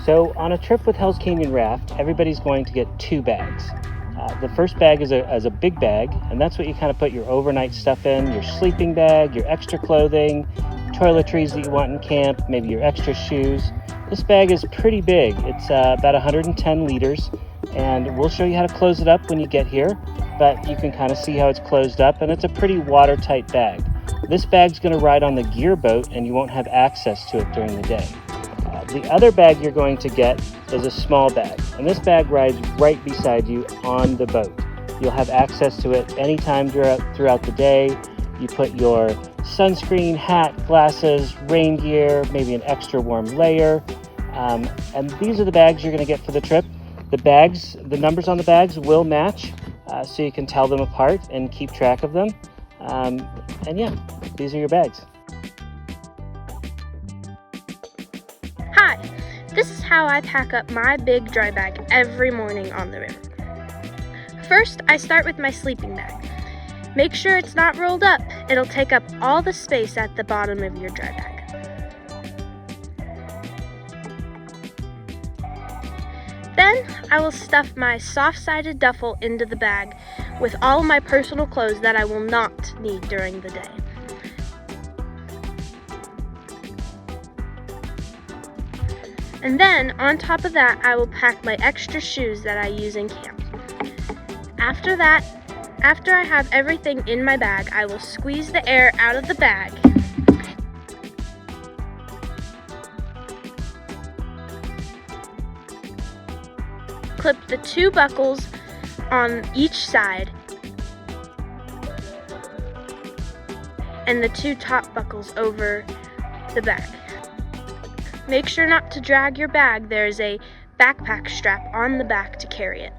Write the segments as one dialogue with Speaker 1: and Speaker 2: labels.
Speaker 1: So on a trip with Hells Canyon Raft, everybody's going to get 2 bags. The first bag is a big bag, and that's what you kind of put your overnight stuff in, your sleeping bag, your extra clothing, toiletries that you want in camp, maybe your extra shoes. This bag is pretty big. It's about 110 liters, and we'll show you how to close it up when you get here, but you can kind of see how it's closed up, and it's a pretty watertight bag. This bag's going to ride on the gear boat, and you won't have access to it during the day. The other bag you're going to get is a small bag, and this bag rides right beside you on the boat. You'll have access to it anytime throughout the day. You put your sunscreen, hat, glasses, rain gear, maybe an extra warm layer, and these are the bags you're going to get for the trip. The numbers on the bags will match, so you can tell them apart and keep track of them. And yeah, these are your bags.
Speaker 2: Hi, this is how I pack up my big dry bag every morning on the river. First, I start with my sleeping bag. Make sure it's not rolled up. It'll take up all the space at the bottom of your dry bag. Then, I will stuff my soft-sided duffel into the bag with all of my personal clothes that I will not need during the day. And then, on top of that, I will pack my extra shoes that I use in camp. After I have everything in my bag, I will squeeze the air out of the bag. Clip the 2 buckles on each side and the 2 top buckles over the bag. Make sure not to drag your bag. There is a backpack strap on the back to carry it.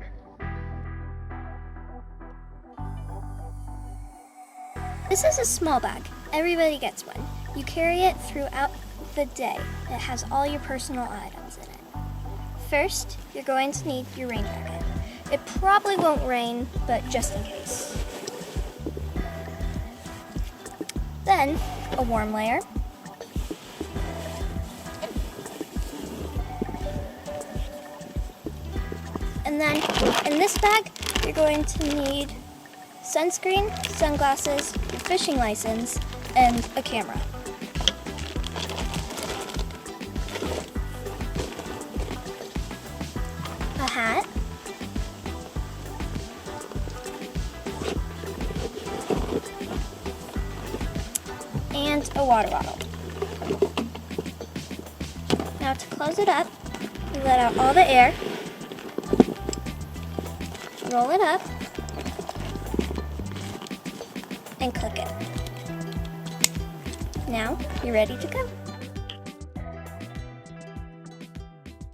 Speaker 3: This is a small bag. Everybody gets one. You carry it throughout the day. It has all your personal items in it. First, you're going to need your rain jacket. It probably won't rain, but just in case. Then, a warm layer. And then, in this bag, you're going to need sunscreen, sunglasses, your fishing license, and a camera. A hat. And a water bottle. Now to close it up, you let out all the air, roll it up, and click it. Now you're ready to go.